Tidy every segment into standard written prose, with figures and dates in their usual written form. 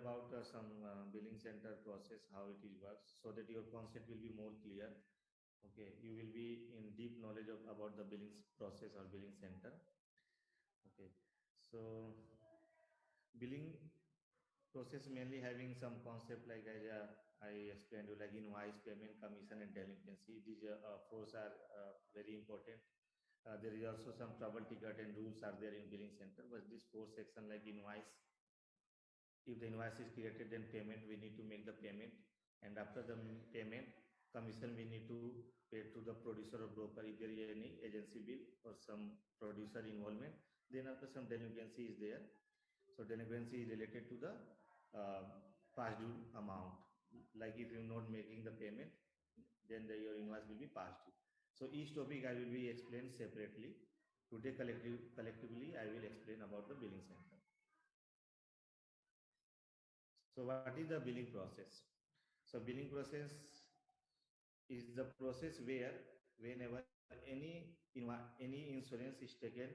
about some billing center process, how it is works, so that your concept will be more clear. Okay, you will be in deep knowledge about the billing process or billing center. Okay, so billing process mainly having some concept like I explained you, like invoice, payment, commission, and delinquency. These four are very important. There is also some trouble ticket and rules are there in billing center, but this four section like invoice. If the invoice is created, then payment, we need to make the payment, and after the payment, commission we need to pay to the producer or broker if there is any agency bill or some producer involvement. Then after, some delinquency is there. So delinquency is related to the uh, past due amount. Like if you're not making the payment, then your invoice will be past due. So each topic I will be explained separately. Today collectively I will explain about the billing center. So what is the billing process? So billing process is the process where whenever any insurance is taken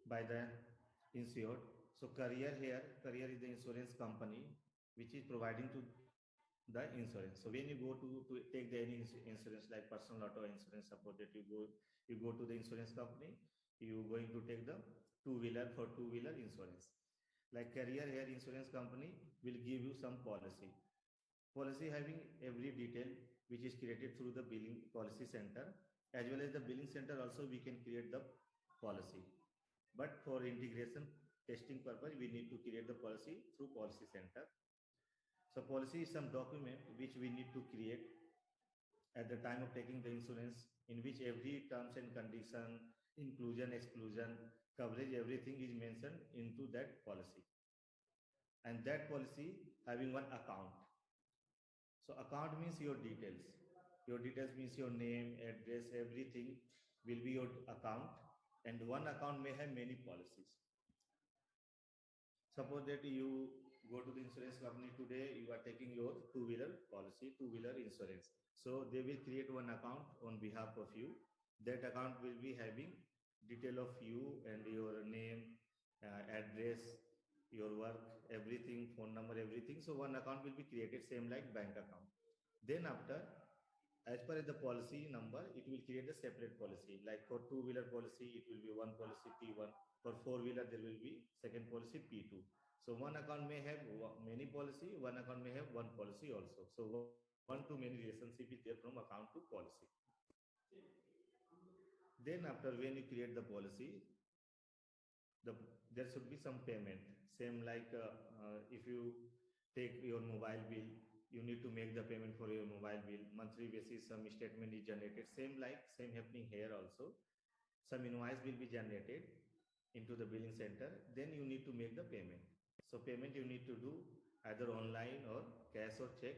by the insured. So Career is the insurance company which is providing to the insurance. So when you go to take the any insurance like personal auto insurance, suppose that you go to the insurance company, you going to take the two-wheeler insurance. Like Career here insurance company will give you some policy having every detail which is created through the billing policy center, as well as the billing center also we can create the policy. But for integration testing purpose, we need to create the policy through policy center. So policy is some document which we need to create at the time of taking the insurance, in which every terms and condition, inclusion, exclusion, coverage, everything is mentioned into that policy. And that policy having one account. So account means your details. Your details means your name, address, everything will be your account. And one account may have many policies. Suppose that you go to the insurance company today, you are taking your two-wheeler policy, two-wheeler insurance. So they will create one account on behalf of you. That account will be having detail of you and your name, address, your work, everything, phone number, everything. So one account will be created, same like bank account. Then after, as per the policy number, it will create a separate policy. Like for two-wheeler policy, it will be one policy P1. For four-wheeler, there will be second policy P2. So one account may have many policy, one account may have one policy also. So one to many relationship is there from account to policy. Then after, when you create the policy, there should be some payment. Same like if you take your mobile bill, you need to make the payment for your mobile bill. Monthly basis, some statement is generated. Same happening here also. Some invoice will be generated into the billing center. Then you need to make the payment. So payment you need to do either online or cash or check.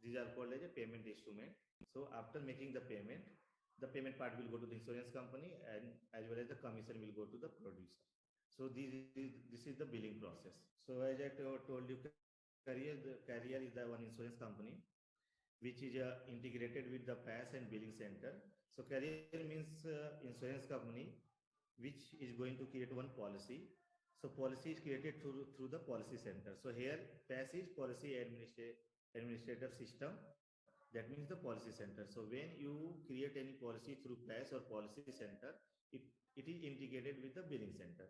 These are called as a payment instrument. So after making the payment part will go to the insurance company, and as well as the commission will go to the producer. So this is the billing process. So as I told you, Career is the one insurance company which is integrated with the PAS and billing center. So Career means insurance company which is going to create one policy. So policy is created through the policy center. So here PAS is policy administrative system. That means the policy center. So when you create any policy through PAS or policy center, it is integrated with the billing center.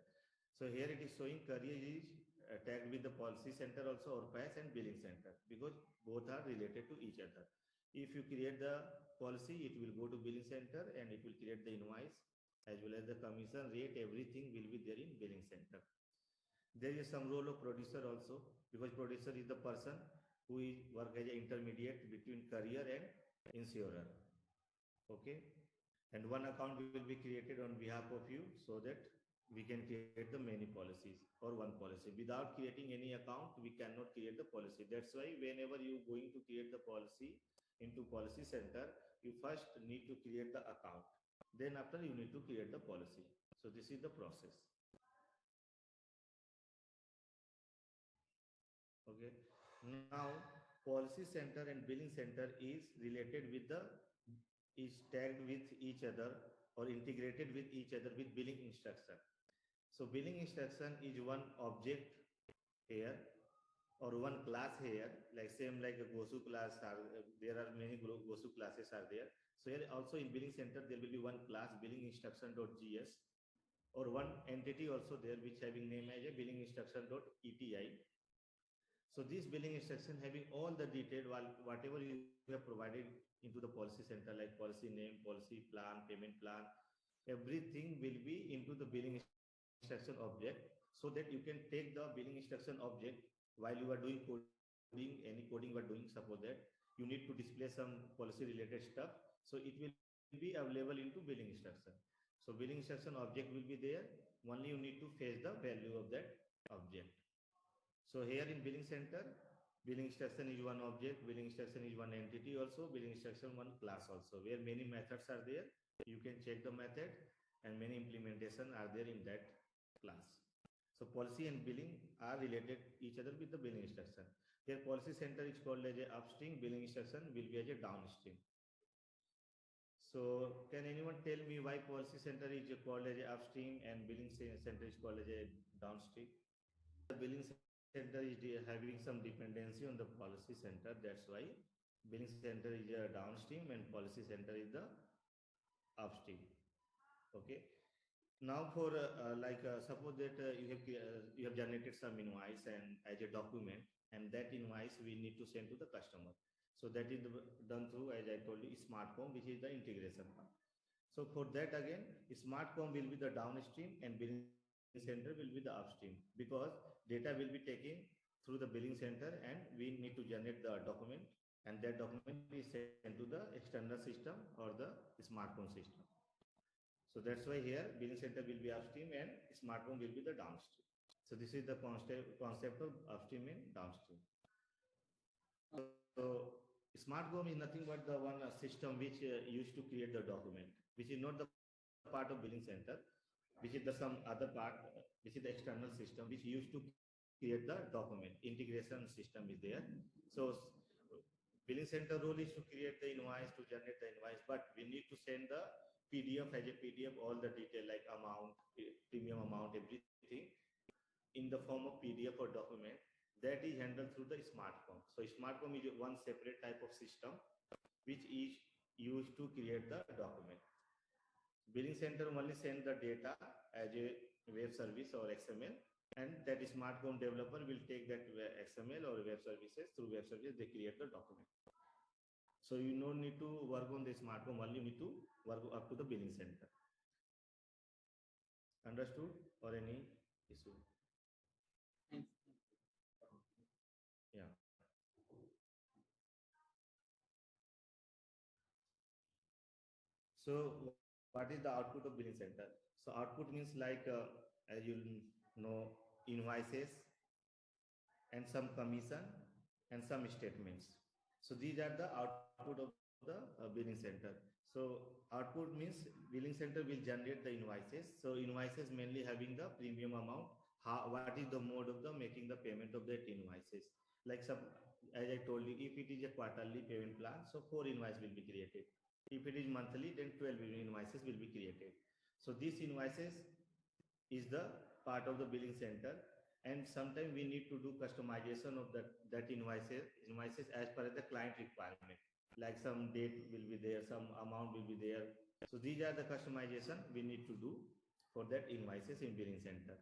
So here it is showing Career is tagged with the policy center also, or PAS and billing center, because both are related to each other. If you create the policy, it will go to billing center and it will create the invoice, as well as the commission rate, everything will be there in billing center. There is some role of producer also, because producer is the person who is work as an intermediate between Career and insurer. Okay, and one account will be created on behalf of you, so that we can create the many policies or one policy. Without creating any account, we cannot create the policy. That's why whenever you going to create the policy into policy center, you first need to create the account. Then after, you need to create the policy. So this is the process. Okay. Now, policy center and billing center is related with is tagged with each other or integrated with each other with billing instruction. So billing instruction is one object here, or one class here, like same like a GOSU class are there are many GOSU classes are there. So here also in billing center there will be one class billing instruction.gs, or one entity also there which having name as a billing instruction.eti. So this billing instruction having all the detail whatever you have provided into the policy center, like policy name, policy plan, payment plan, everything will be into the billing instruction object, so that you can take the billing instruction object while you are doing coding, any coding you are doing. Suppose that you need to display some policy related stuff, so it will be available into billing instruction. So billing instruction object will be there, only you need to fetch the value of that object. So here in billing center, billing instruction is one object, billing instruction is one entity also, billing instruction one class also, where many methods are there. You can check the method and many implementation are there in that class. So policy and billing are related each other with the billing instruction. Here policy center is called as a upstream, billing instruction will be as a downstream. So can anyone tell me why policy center is called as a upstream and billing center is called as a downstream? The billing center is having some dependency on the policy center. That's why billing center is a downstream and policy center is the upstream. Okay. Now for suppose that you have generated some invoice and as a document, and that invoice we need to send to the customer. So that is done through, as I told you, SmartCom, which is the integration part. So for that again, SmartCom will be the downstream and billing center will be the upstream, because data will be taken through the billing center and we need to generate the document, and that document is sent to the external system or the SmartCom system. So that's why here billing center will be upstream and SmartCom will be the downstream. So this is the concept of upstream and downstream. So SmartCom is nothing but the one system which used to create the document, which is not the part of billing center, which is the some other part, which is the external system which used to create the document. Integration system is there. So billing center role is to create the invoice, to generate the invoice, but we need to send the PDF as a PDF, all the detail like amount, premium amount, everything in the form of PDF or document. That is handled through the SmartCom. So SmartCom is one separate type of system which is used to create the document. Billing center only send the data as a web service or XML, and that SmartCom developer will take that XML or web services. Through web services they create the document. So you don't need to work on the SmartCom, only you need to work up to the billing center. Understood or any issue? Yeah. So what is the output of billing center? So output means like as you know, invoices and some commission and some statements. So these are the output of the billing center. So output means billing center will generate the invoices. So invoices mainly having the premium amount. What is the mode of the making the payment of that invoices? Like some, as I told you, if it is a quarterly payment plan, so 4 invoices will be created. If it is monthly, then 12 invoices will be created. So these invoices is the part of the billing center, and sometimes we need to do customization of that invoices as per the client requirement, like some date will be there, some amount will be there. So these are the customization we need to do for that invoices in billing center.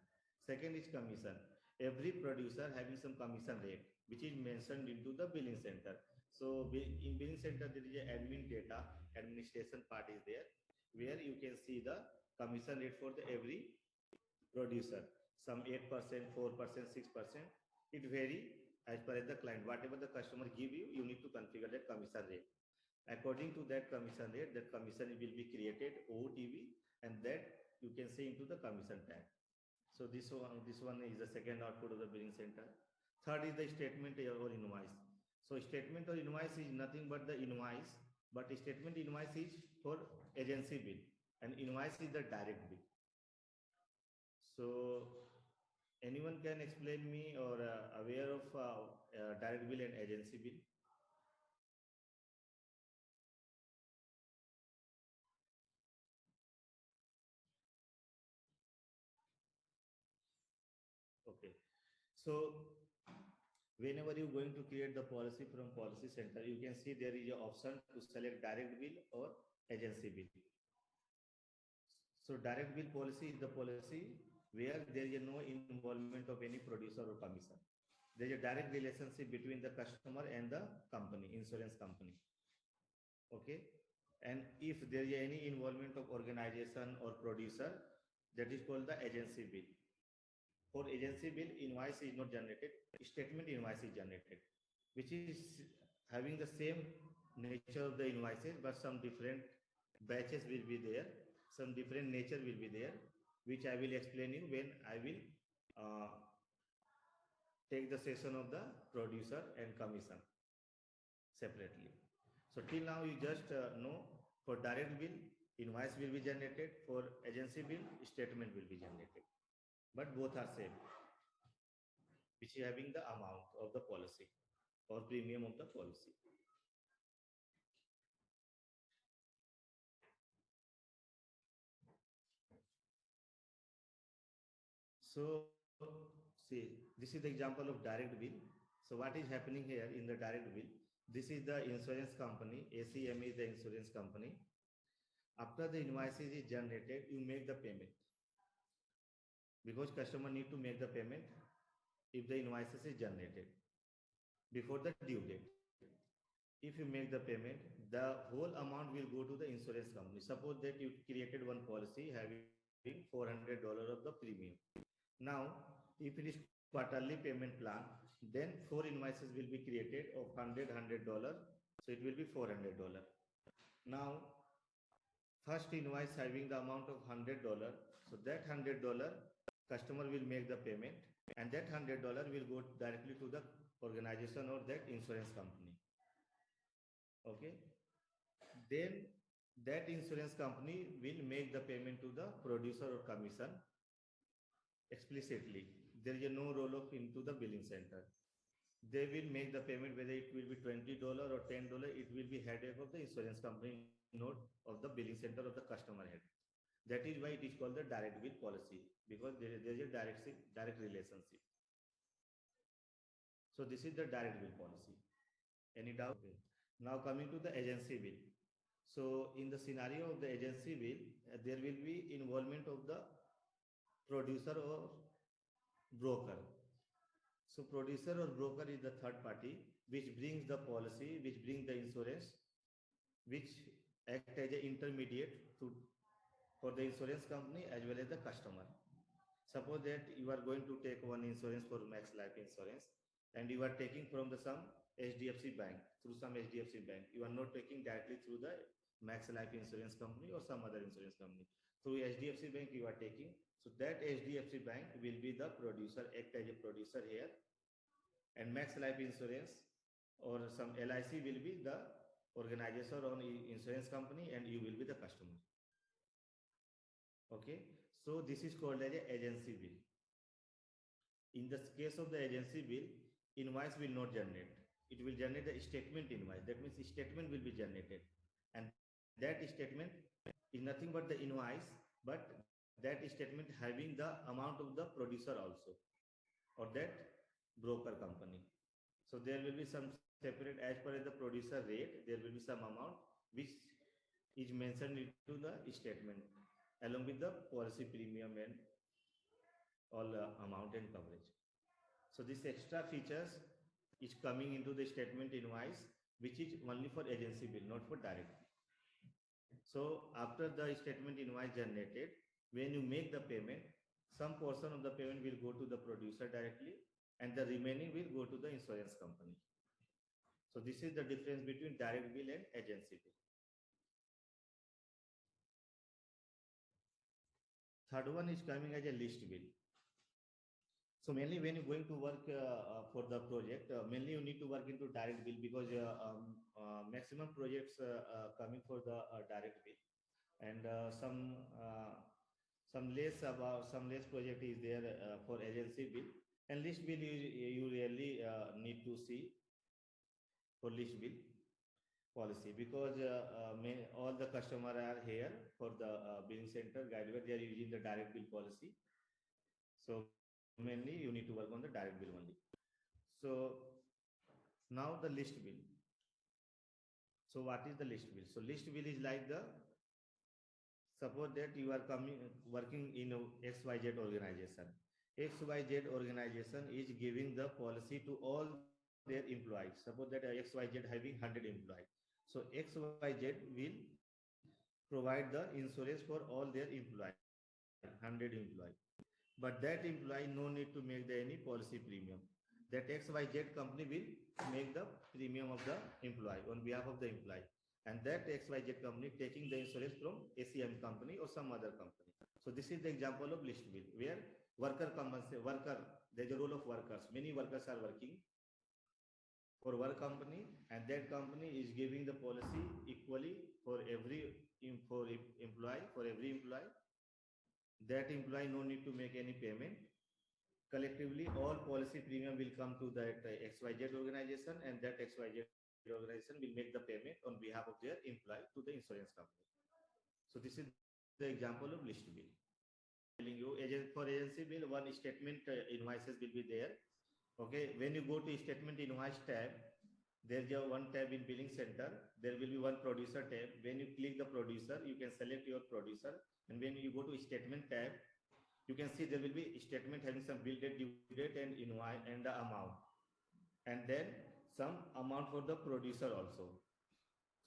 Second is commission. Every producer having some commission rate which is mentioned into the billing center. So in billing center there is a admin data, administration part is there, where you can see the commission rate for the every producer, some 8%, 4%, 6%. It vary as per the client. Whatever the customer give you, you need to configure that commission rate. According to that commission rate, that commission will be created OTV, and that you can see into the commission tag. So this one is the second output of the billing center. Third is the statement or invoice. So statement or invoice is nothing but the invoice, but statement invoice is for agency bill, and invoice is the direct bill. So anyone can explain me or aware of direct bill and agency bill? Okay. So Whenever you're going to create the policy from policy center, you can see there is an option to select direct bill or agency bill. So direct bill policy is the policy where there is no involvement of any producer or commission. There is a direct relationship between the customer and the company, insurance company. Okay. And if there is any involvement of organization or producer, that is called the agency bill. For agency bill, invoice is not generated, statement invoice is generated, which is having the same nature of the invoices, but some different batches will be there, some different nature will be there, which I will explain you when I will take the session of the producer and commission separately. So till now you just know for direct bill, invoice will be generated, for agency bill, statement will be generated. But both are same, which is having the amount of the policy or premium of the policy. So see, this is the example of direct bill. So what is happening here in the direct bill? This is the insurance company, ACME is the insurance company. After the invoices is generated, you make the payment. Because customer need to make the payment if the invoices is generated before the due date. If you make the payment, the whole amount will go to the insurance company. Suppose that you created one policy having $400 of the premium. Now, if it is quarterly payment plan, then 4 invoices will be created of $100. So it will be $400. Now, first invoice having the amount of $100. So that $100 customer will make the payment, and that $100 will go directly to the organization or that insurance company. Okay. Then that insurance company will make the payment to the producer or commission explicitly. There is no roll off into the billing center. They will make the payment, whether it will be $20 or $10, it will be headache of the insurance company, not of the billing center of the customer head. That is why it is called the direct bill policy, because there is a direct relationship. So this is the direct bill policy. Any doubt? Now coming to the agency bill. So in the scenario of the agency bill, there will be involvement of the producer or broker. So producer or broker is the third party which brings the policy, which brings the insurance, which act as an intermediate for the insurance company as well as the customer. Suppose that you are going to take one insurance for Max Life Insurance, and you are taking from the some HDFC Bank, through some HDFC Bank. You are not taking directly through the Max Life Insurance company or some other insurance company. Through HDFC Bank you are taking. So that HDFC Bank will be the producer, act as a producer here. And Max Life Insurance or some LIC will be the organizer or insurance company, and you will be the customer. Okay. So this is called as an agency bill. In the case of the agency bill, invoice will not generate. It will generate the statement invoice. That means the statement will be generated. And that statement is nothing but the invoice, but that statement having the amount of the producer also, or that broker company. So there will be some separate, as per the producer rate, there will be some amount which is mentioned into the statement along with the policy premium and all amount and coverage. So this extra features is coming into the statement invoice, which is only for agency bill, not for direct. So after the statement invoice generated, when you make the payment, some portion of the payment will go to the producer directly, and the remaining will go to the insurance company. So this is the difference between direct bill and agency bill. Third one is coming as a list bill. So mainly when you're going to work for the project, mainly you need to work into direct bill, because maximum projects coming for the direct bill, and some less project is there for agency bill, and list bill you really need to see for list bill policy, because all the customer are here for the billing center guideware, they are using the direct bill policy. So mainly you need to work on the direct bill only. So now the list bill. So what is the list bill? So list bill is like the, suppose that you are working in a XYZ organization. XYZ organization is giving the policy to all their employees. Suppose that XYZ having 100 employees. So XYZ will provide the insurance for all their employees, 100 employees. But that employee no need to make any policy premium. That XYZ company will make the premium of the employee on behalf of the employee. And that XYZ company taking the insurance from ACM company or some other company. So this is the example of list bill where there's a role of workers. Many workers are working for one company, and that company is giving the policy equally for every employee. That employee no need to make any payment. Collectively, all policy premium will come to that XYZ organization, and that XYZ organization will make the payment on behalf of their employee to the insurance company. So this is the example of list bill. Telling you, for agency bill, one statement invoices will be there. Okay, when you go to statement invoice tab, there's one tab in billing center. There will be one producer tab. When you click the producer, you can select your producer. And when you go to statement tab, you can see there will be statement having some bill date, due date, and invoice and the amount. And then some amount for the producer also.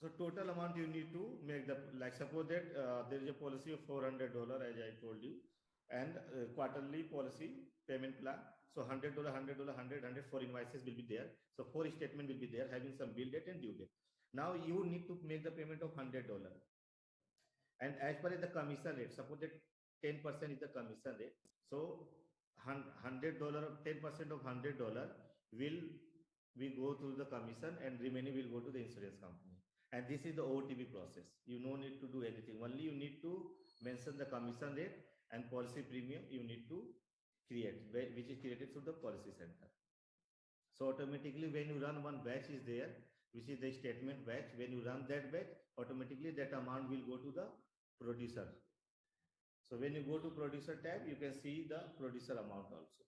So total amount you need to make the, like suppose that there is a policy of $400 as I told you, and quarterly policy payment plan. So $100, $100, 100, 4 invoices will be there. So 4 statement will be there having some bill date and due date. Now you need to make the payment of $100. And as per the commission rate, suppose that 10% is the commission rate. So $100, 10% of $100 will go to the commission, and remaining will go to the insurance company. And this is the OTB process. You no need to do anything. Only you need to mention the commission rate and policy premium you need to create, which is created through the policy center. So automatically when you run one batch is there, which is the statement batch. When you run that batch, automatically that amount will go to the producer. So when you go to producer tab, you can see the producer amount also.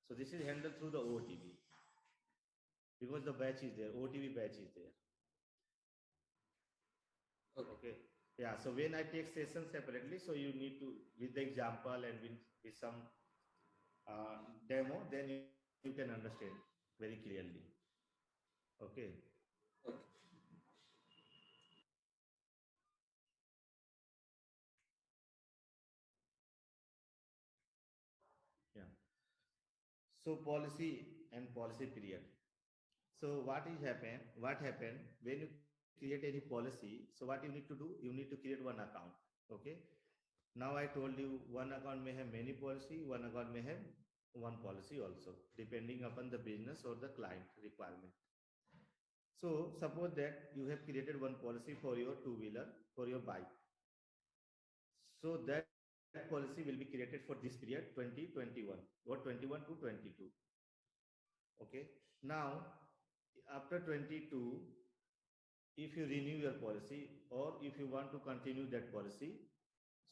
So this is handled through the OTB because the batch is there, OTB batch is there. Okay. Yeah. So when I take session separately, so you need to, with the example and with some demo, then you can understand very clearly. Okay. Okay. Yeah. So policy and policy period. So what happened when you create any policy? So what you need to do? You need to create one account. Okay. Now I told you one account may have many policy, one account may have one policy also, depending upon the business or the client requirement. So suppose that you have created one policy for your two-wheeler, for your bike. So that policy will be created for this period 2021 or 21 to 22. Okay. Now after 22, if you renew your policy or if you want to continue that policy,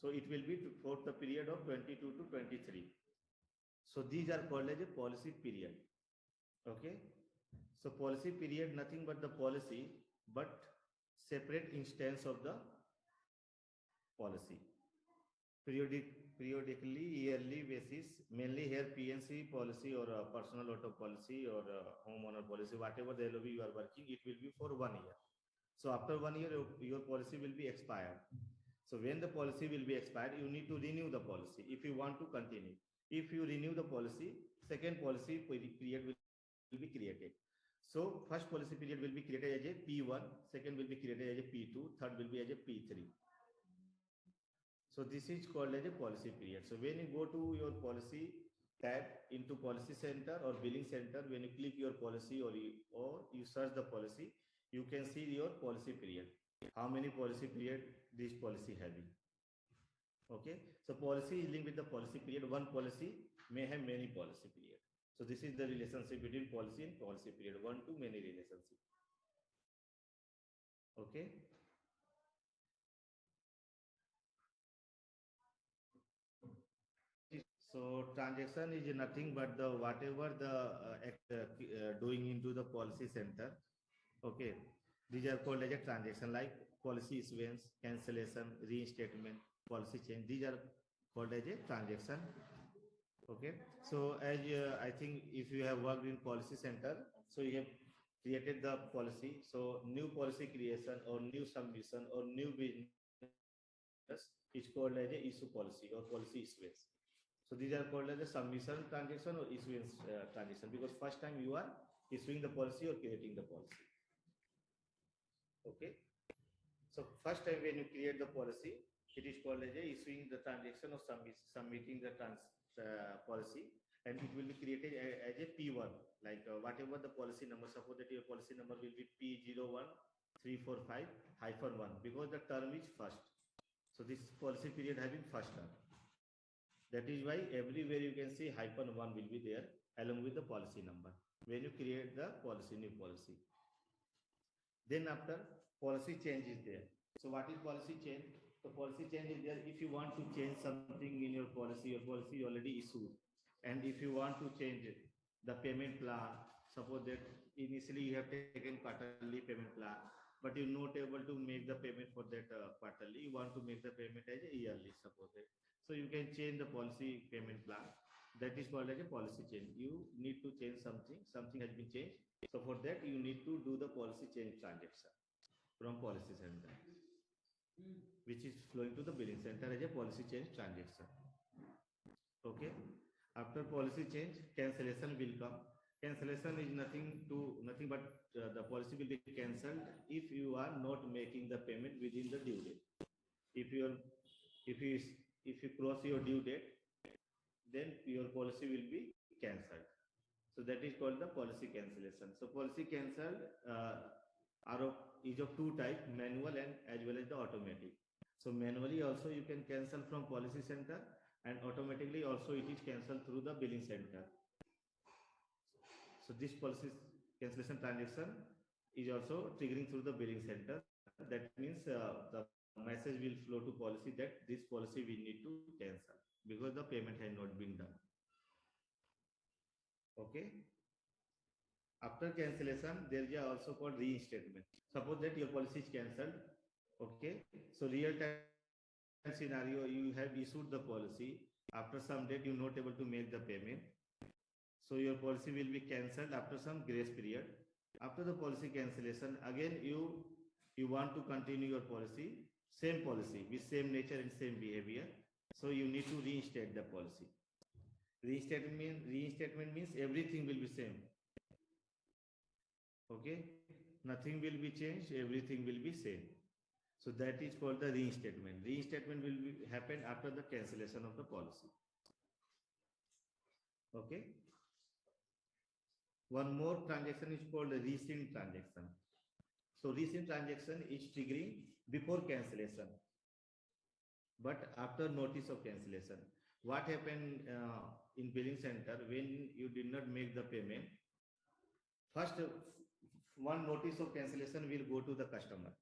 so it will be for the period of 22 to 23. So these are called as a policy period. Okay. So policy period, nothing but the policy, but separate instance of the policy. Periodically, yearly basis, mainly here PNC policy or personal auto policy or homeowner policy, whatever the LOB you are working, it will be for 1 year. So after 1 year, your policy will be expired. So when the policy will be expired, you need to renew the policy if you want to continue. If you renew the policy, second policy period will be created. So first policy period will be created as a P1, second will be created as a P2, third will be as a P3. So this is called as a policy period. So when you go to your policy tab into policy center or billing center, when you click your policy or you search the policy, you can see your policy period. How many policy period this policy having. Okay. So policy is linked with the policy period. One policy may have many policy period. So this is the relationship between policy and policy period. One to many relationship. Okay. So transaction is nothing but the whatever the doing into the policy center. Okay, these are called as a transaction, like policy issuance, cancellation, reinstatement, policy change. These are called as a transaction. Okay, so as I think if you have worked in policy center, so you have created the policy. So new policy creation or new submission or new business is called as a issue policy or policy issuance. So these are called as a submission transaction or issuance transaction, because first time you are issuing the policy or creating the policy. Okay. So first time when you create the policy, it is called as a issuing the transaction or submitting the policy, and it will be created as a P1, like whatever the policy number. Suppose that your policy number will be P01345-1, because the term is first. So this policy period having first term. That is why everywhere you can see -1 will be there along with the policy number when you create the policy, new policy. Then after, policy change is there. So what is policy change? The policy change is there if you want to change something in your policy already issued. And if you want to change it, the payment plan, suppose that initially you have taken quarterly payment plan, but you're not able to make the payment for that quarterly, you want to make the payment as a yearly, suppose that. So you can change the policy payment plan. That is called as a policy change. You need to change something has been changed. So for that, you need to do the policy change transaction from policy center, which is flowing to the billing center as a policy change transaction. Okay. After policy change, cancellation will come. Cancellation is nothing but the policy will be cancelled if you are not making the payment within the due date. If you cross your due date, then your policy will be cancelled. So that is called the policy cancellation. So policy cancelled is of two types, manual and as well as the automatic. So manually also you can cancel from policy center, and automatically also it is cancelled through the billing center. So this policy cancellation transaction is also triggering through the billing center. That means the message will flow to policy that this policy we need to cancel because the payment has not been done. Okay. After cancellation, there is also called reinstatement. Suppose that your policy is cancelled. Okay. So real time scenario, you have issued the policy. After some date, you're not able to make the payment. So your policy will be cancelled after some grace period. After the policy cancellation, again you want to continue your policy, same policy with same nature and same behavior. So you need to reinstate the policy. Reinstatement means everything will be same. Okay, nothing will be changed, everything will be same. So that is called the reinstatement. Reinstatement will happen after the cancellation of the policy. Okay. One more transaction is called a rescind transaction. So rescind transaction is triggering before cancellation, but after notice of cancellation. What happened in billing center when you did not make the payment? First, one notice of cancellation will go to the customer.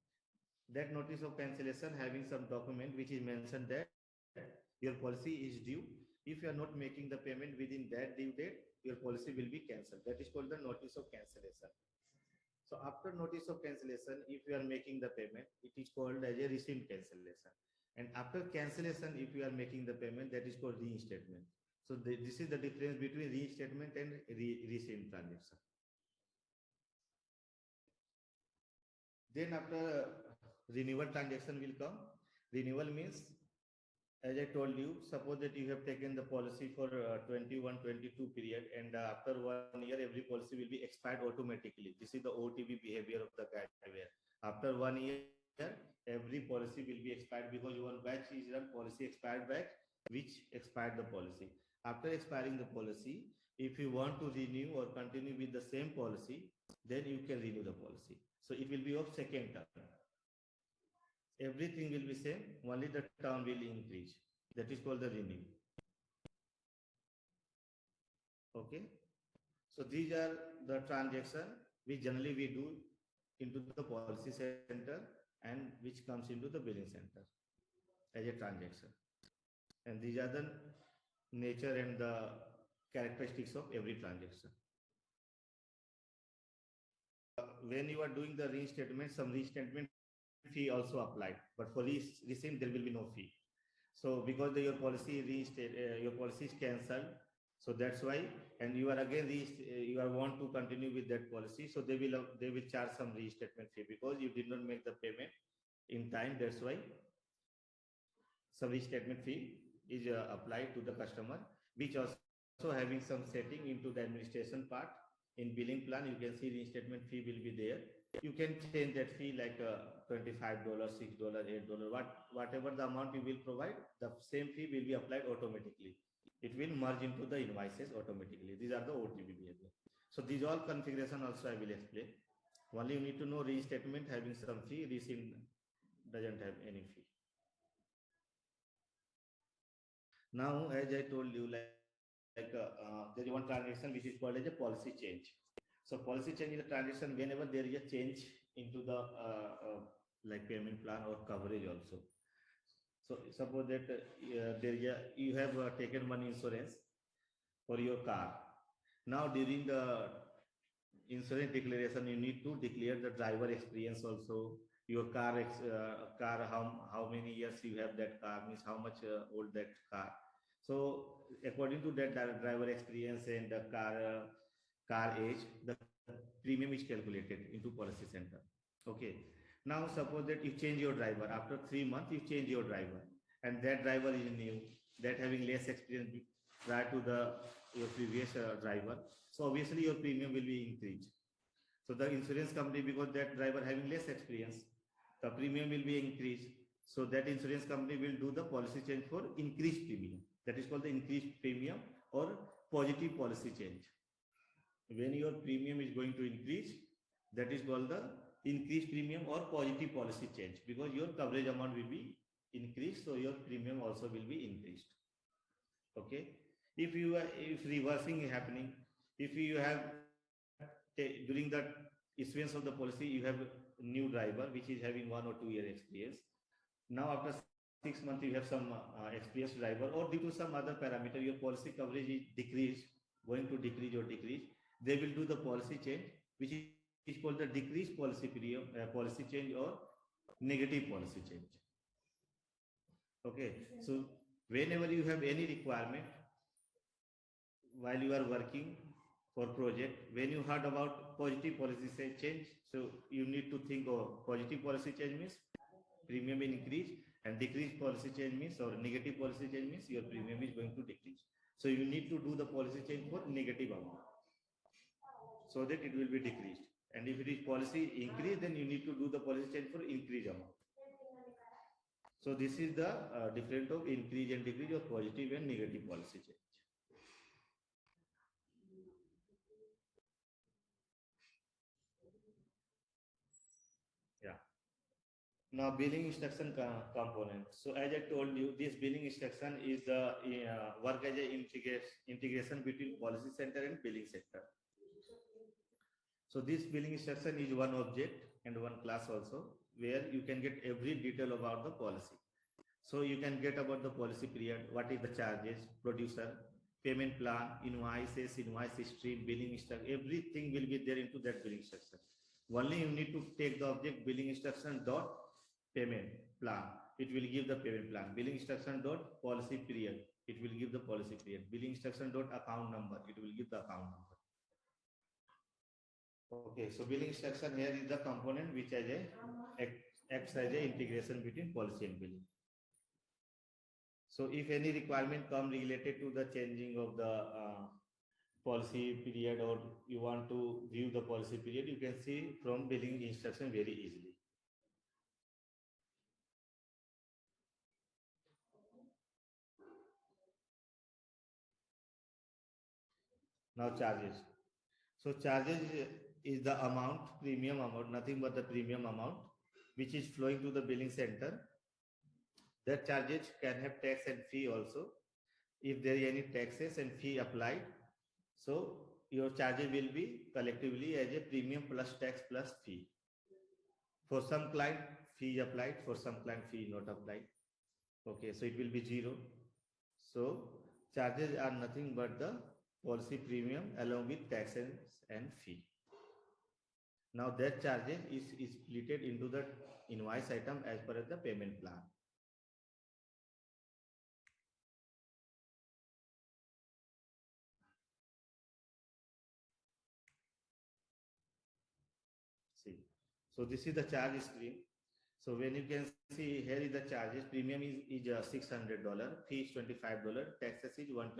That notice of cancellation having some document which is mentioned that your policy is due. If you are not making the payment within that due date, your policy will be cancelled. That is called the notice of cancellation. So after notice of cancellation, if you are making the payment, it is called as a rescind cancellation. And after cancellation, if you are making the payment, that is called reinstatement. So this is the difference between reinstatement and rescind transaction. Then after renewal transaction will come. Renewal means, as I told you, suppose that you have taken the policy for 21-22 period, and after 1 year, every policy will be expired automatically. This is the OTB behavior of the guideware. After 1 year, every policy will be expired because one batch is run, policy expired batch, which expired the policy. After expiring the policy, if you want to renew or continue with the same policy, then you can renew the policy. So it will be of second term. Everything will be same, only the term will increase. That is called the renew. Okay. So these are the transaction which generally we do into the policy center and which comes into the billing center as a transaction. And these are the nature and the characteristics of every transaction. When you are doing the reinstatement, some reinstatement fee also applied, but for recent there will be no fee. So because your policy your policy is cancelled, so that's why, and you are again you are want to continue with that policy, so they will charge some reinstatement fee because you did not make the payment in time. That's why some reinstatement fee is applied to the customer, which also having some setting into the administration part. In billing plan, you can see reinstatement fee will be there. You can change that fee like $25, $6, $8, whatever the amount you will provide, the same fee will be applied automatically. It will merge into the invoices automatically. These are the OTB behavior. So these all configuration also I will explain. Only you need to know reinstatement having some fee, receipt doesn't have any fee. Now, as I told you, there is one transaction which is called as a policy change. So policy change is a transaction whenever there is a change into the like payment plan or coverage also. So suppose that you have taken one insurance for your car. Now during the insurance declaration, you need to declare the driver experience also. Your car, how many years you have that car, means how much old that car. So according to that driver experience and the car age, the premium is calculated into policy center. Okay. Now suppose that you change your driver after 3 months, you change your driver, and that driver is new, that having less experience prior to your previous driver. So obviously your premium will be increased. So the insurance company, because that driver having less experience, the premium will be increased. So that insurance company will do the policy change for increased premium. That is called the increased premium or positive policy change. When your premium is going to increase, that is called the increased premium or positive policy change, because your coverage amount will be increased, so your premium also will be increased. Okay. If reversing is happening, if you have during the issuance of the policy, you have a new driver which is having 1 or 2 year experience. Now after 6 months you have some experienced driver, or due to some other parameter your policy coverage is decreased, going to decrease or decrease, they will do the policy change, which is called the decreased policy period, policy change or negative policy change. Okay. So whenever you have any requirement while you are working for project, when you heard about positive policy change, so you need to think of positive policy change means premium will increase, and decreased policy change means, or negative policy change means your premium is going to decrease. So you need to do the policy change for negative amount so that it will be decreased. And if it is policy increase, then you need to do the policy change for increase amount. So this is the difference of increase and decrease of positive and negative policy change. Yeah. Now billing instruction component. So as I told you, this billing instruction is the work as a integration between policy center and billing center. So this billing instruction is one object and one class also, where you can get every detail about the policy. So you can get about the policy period, what is the charges, producer, payment plan, invoices, invoice history, billing instruction, everything will be there into that billing instruction. Only you need to take the object billing instruction dot payment plan. It will give the payment plan. Billing instruction dot policy period. It will give the policy period. Billing instruction dot account number. It will give the account number. Okay, so billing instruction here is the component which acts as a integration between policy and billing. So if any requirement come related to the changing of the policy period, or you want to view the policy period, you can see from billing instruction very easily. Now charges. So charges is the amount, premium amount, nothing but the premium amount, which is flowing to the billing center. That charges can have tax and fee also. If there is any taxes and fee applied, so your charges will be collectively as a premium plus tax plus fee. For some client, fee applied, for some client, fee not applied. Okay, so it will be 0. So charges are nothing but the policy premium along with taxes and fee. Now that charges is split into the invoice item as per the payment plan. See, so this is the charge screen. So when you can see here is the charges, premium is $600, fee is $25, taxes is $125.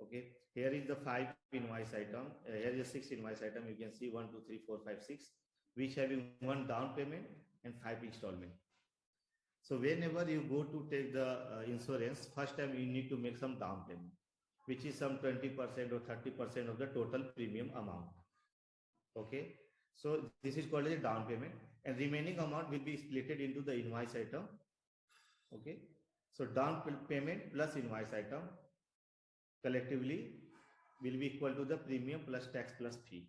Okay, here is the 5 invoice item. Here is 6 invoice item. You can see 1, 2, 3, 4, 5, 6, which having 1 down payment and 5 installment. So whenever you go to take the insurance, first time you need to make some down payment, which is some 20% or 30% of the total premium amount. Okay, so this is called as a down payment, and remaining amount will be split into the invoice item. Okay, so down payment plus invoice item collectively will be equal to the premium plus tax plus fee.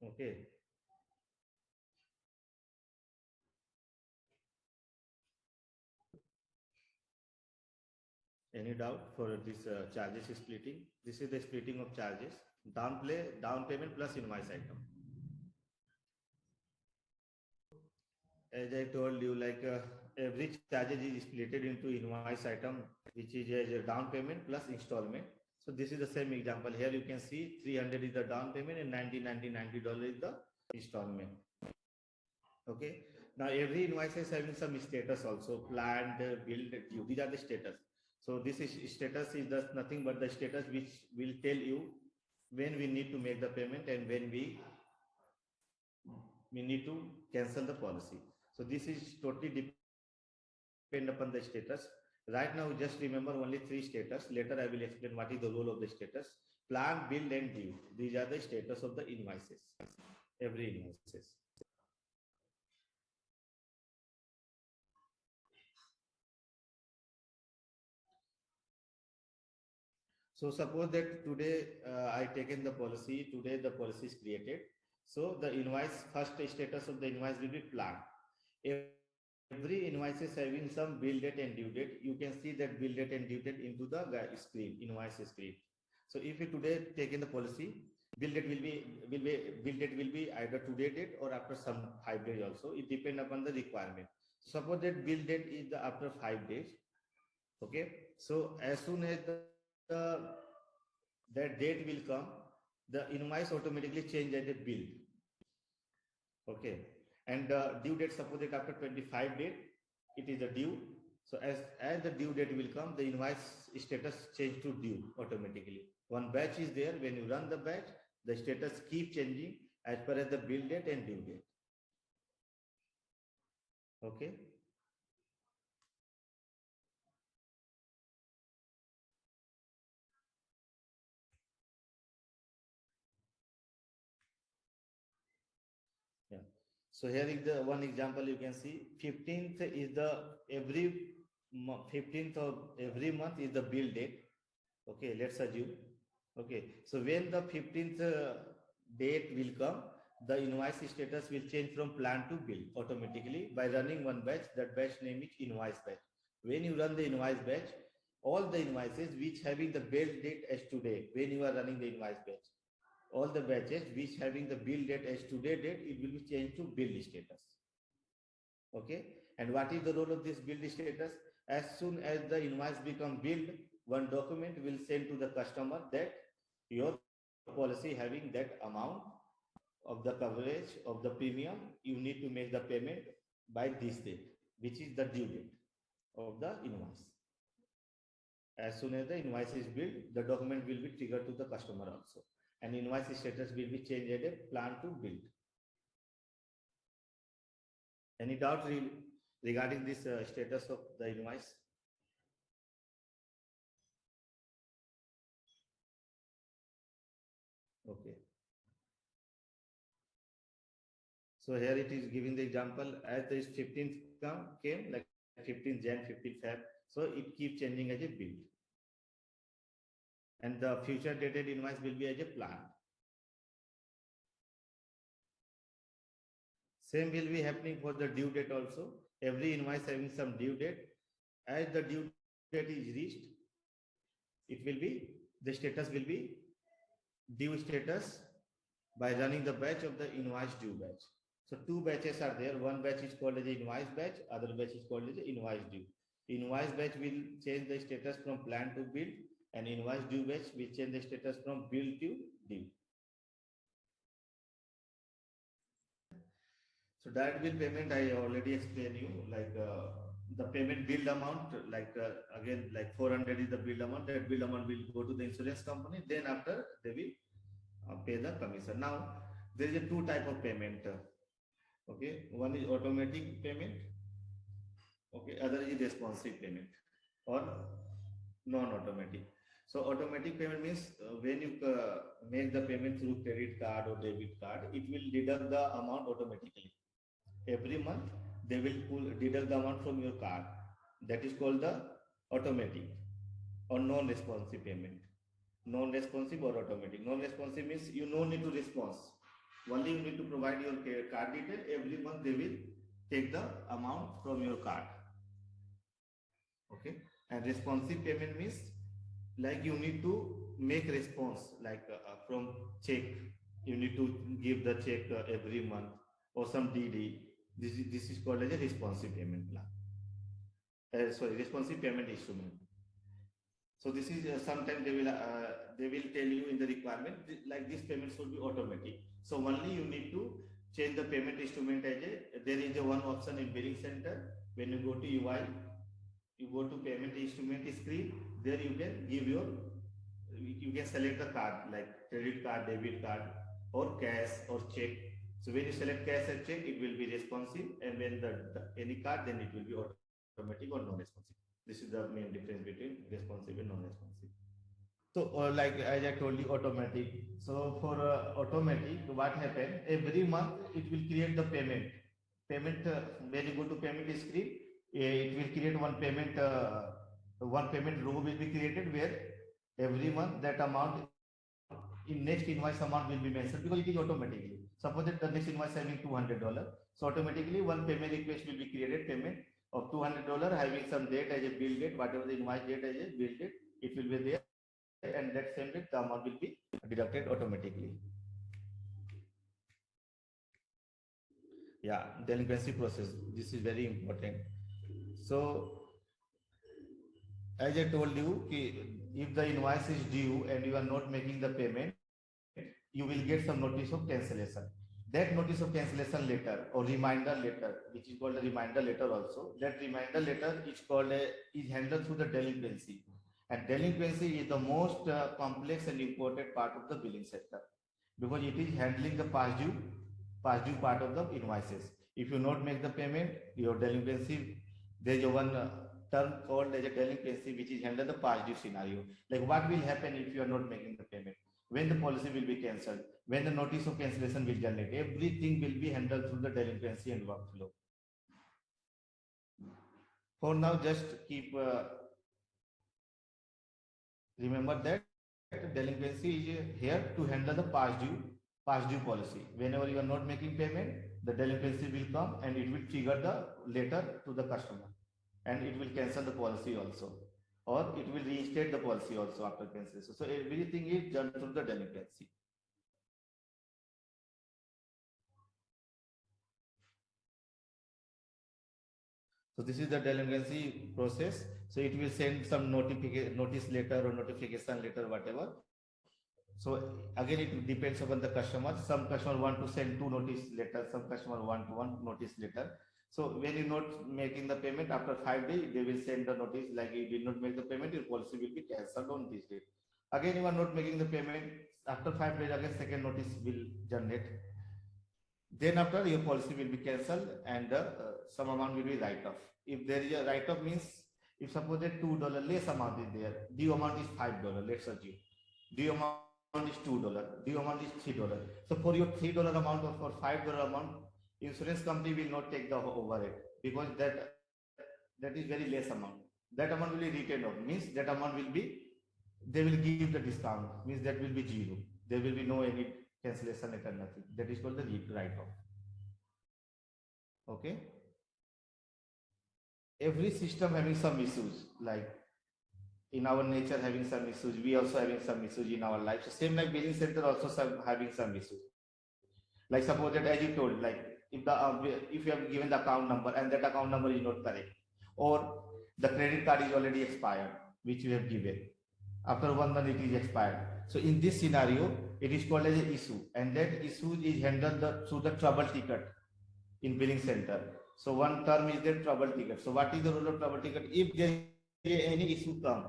Okay. Any doubt for this charges splitting? This is the splitting of charges. Down payment plus invoice item. As I told you, like every charges is split into invoice item, which is a down payment plus installment. So this is the same example. Here you can see 300 is the down payment and $90 is the installment. Okay. Now every invoice is having some status also, planned, billed, due. These are the status. So this is status is just nothing but the status which will tell you when we need to make the payment and when we need to cancel the policy. So this is totally depend upon the status. Right now, just remember only 3 status. Later, I will explain what is the role of the status. Plan, bill, and due. These are the status of the invoices. Every invoices. So suppose that today I taken the policy. Today the policy is created. So the invoice first status of the invoice will be planned. Every invoice is having some bill date and due date. You can see that bill date and due date into the screen, invoice screen. So if you today taken the policy, bill date will be either today date or after some 5 days also. It depends upon the requirement. Suppose that bill date is after 5 days. Okay. So as soon as that date will come, the invoice automatically change as a bill. Okay. And due date, suppose that after 25 date, it is a due. So as the due date will come, the invoice status change to due automatically. One batch is there. When you run the batch, the status keep changing as per as the bill date and due date. Okay. Yeah. So here is the one example you can see. 15th is the 15th of every month is the bill date. Okay, let's assume. Okay, so when the 15th date will come, the invoice status will change from plan to bill automatically by running one batch. That batch name is invoice batch. When you run the invoice batch, all the invoices which having the bill date as today, when you are running the invoice batch, all the batches which having the bill date as today date, it will be changed to bill status. Okay, and what is the role of this bill status? As soon as the invoice become billed, one document will send to the customer that your policy having that amount of the coverage of the premium, you need to make the payment by this date, which is the due date of the invoice. As soon as the invoice is billed, the document will be triggered to the customer also, and invoice status will be changed as a plan to bill. Any doubt regarding this status of the invoice? Okay. So here it is giving the example as the 15th came, like 15th Jan, 15th Feb. So it keeps changing as a bill. And the future dated invoice will be as a plan. Same will be happening for the due date also. Every invoice having some due date. As the due date is reached, it will be, the status will be due status by running the batch of the invoice due batch. So two batches are there. One batch is called as the invoice batch, other batch is called as the invoice due. Invoice batch will change the status from plan to bill, and invoice due batch will change the status from bill to due. So direct bill payment, I already explained you, like the payment billed amount, like again, like 400 is the billed amount. That billed amount will go to the insurance company. Then after they will pay the commission. Now there is a two type of payment. Okay, one is automatic payment. Okay, other is responsive payment or non-automatic. So automatic payment means when you make the payment through credit card or debit card, it will deduct the amount automatically. Every month they will deduct the amount from your card. That is called the automatic or non-responsive payment. Non-responsive or automatic. Non-responsive means you no need to respond. Only you need to provide your card detail. Every month they will take the amount from your card. Okay. And responsive payment means like you need to make response, like from check. You need to give the check every month or some DD. This is called as a responsive payment plan. Sorry, responsive payment instrument. So this is sometimes they will tell you in the requirement like this payment should be automatic. So only you need to change the payment instrument as a, there is a one option in billing center. When you go to UI, you go to payment instrument screen. There you can give your, you can select the card like credit card, debit card, or cash or check. So when you select cash or check, it will be responsive, and when the any card, then it will be automatic or non-responsive. This is the main difference between responsive and non-responsive. So, like as I told you, automatic. So for automatic, what happens every month? It will create the payment. Payment when you go to payment screen, it will create one payment. One payment row will be created where every month that amount in next invoice amount will be mentioned because it is automatically. Suppose that the next invoice having $200, so automatically one payment request will be created. Payment of $200 having some date as a bill date, whatever the invoice date as a bill date, it will be there, and that same date the amount will be deducted automatically. Yeah, delinquency process. This is very important. So as I told you, if the invoice is due and you are not making the payment, you will get some notice of cancellation. That notice of cancellation letter or reminder letter, which is called a reminder letter also, that reminder letter is called is handled through the delinquency. And delinquency is the most complex and important part of the billing sector because it is handling the past due part of the invoices. If you not make the payment, your delinquency, there is one term called as a delinquency, which is handle the past due scenario. Like what will happen if you are not making the payment? When the policy will be cancelled, when the notice of cancellation will generate, everything will be handled through the delinquency and workflow. For now, just keep remember that delinquency is here to handle the past due policy. Whenever you are not making payment, the delinquency will come and it will trigger the letter to the customer, and it will cancel the policy also, or it will reinstate the policy also after cancellation. So everything is done through the delinquency. So this is the delinquency process. So it will send some notice letter or notification letter, whatever. So again, it depends upon the customer. Some customer want to send 2 notice letters, some customer want 1 notice letter. So when you not making the payment, after 5 days, they will send the notice like you did not make the payment, your policy will be cancelled on this date. Again, you are not making the payment, after 5 days, again second notice will generate. Then after, your policy will be cancelled and some amount will be write off. If there is a write off means, if suppose that $2 less amount is there, due amount is $5, let's assume. Due amount is $2, due amount is $3. So for your $3 amount or for $5 amount, insurance company will not take the overhead because that is very less amount. That amount will be written off, means that amount will be, they will give the discount, means that will be zero. There will be no any cancellation letter, nothing. That is called the write off. Okay. every system having some issues, like in our nature having some issues, we also having some issues in our life. So same like billing center also having some issues. Like suppose that as you told, like if you have given the account number and that account number is not correct, or the credit card is already expired, which you have given. After 1 month it is expired. So in this scenario, it is called as an issue, and that issue is handled through the trouble ticket in billing center. So one term is the trouble ticket. So what is the role of trouble ticket? If there is any issue come,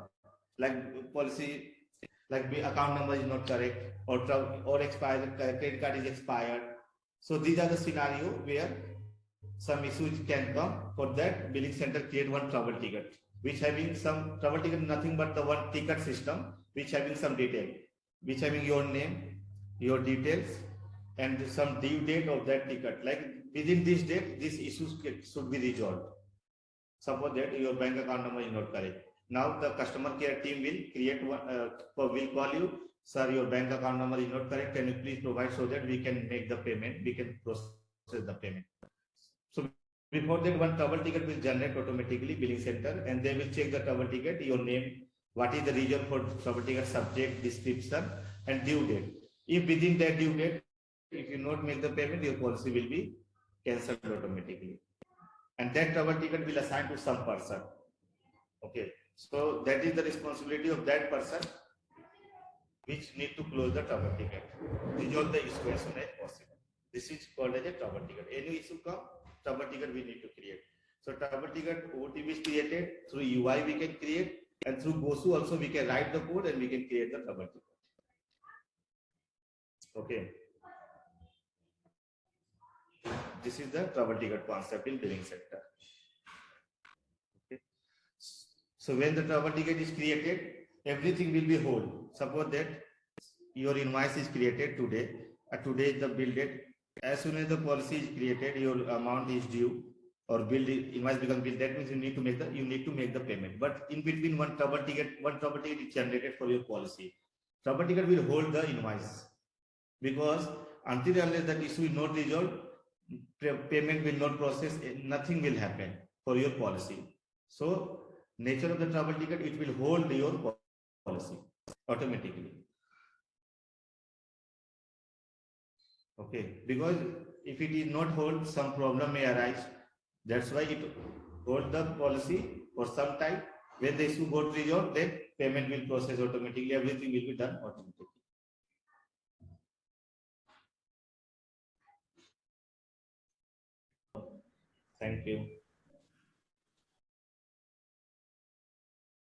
like policy, like the account number is not correct, or expired, credit card is expired. So these are the scenario where some issues can come. For that, billing center create one trouble ticket, which having some trouble ticket, nothing but the one ticket system, which having some detail, which having your name, your details, and some due date of that ticket. Like within this date, these issues should be resolved. Suppose that your bank account number is not correct. Now the customer care team will create one, will call you, sir, your bank account number is not correct. Can you please provide so that we can make the payment, we can process the payment. So before that, one trouble ticket will generate automatically billing center, and they will check the trouble ticket, your name, what is the reason for trouble ticket, subject, description, and due date. If within that due date, if you not make the payment, your policy will be cancelled automatically, and that trouble ticket will assign to some person. Okay, so that is the responsibility of that person, which need to close the trouble ticket, resolve the issue as soon as possible. This is called as a trouble ticket. Any issue come, trouble ticket we need to create. So trouble ticket OTP is created through UI, we can create, and through GOSU also we can write the code and we can create the trouble ticket. Okay. This is the trouble ticket concept in billing sector. Okay. So when the trouble ticket is created, everything will be whole. Suppose that your invoice is created today. Today is the bill date. As soon as the policy is created, your amount is due, or bill invoice becomes bill. That means you need to make the payment. But in between, one trouble ticket is generated for your policy. Trouble ticket will hold the invoice, because until unless that issue is not resolved, payment will not process. Nothing will happen for your policy. So nature of the trouble ticket, it will hold your policy automatically. Okay, because if it is not hold, some problem may arise. That's why it hold the policy for some time. When the issue got resolved, then payment will process automatically. Everything will be done automatically. Thank you.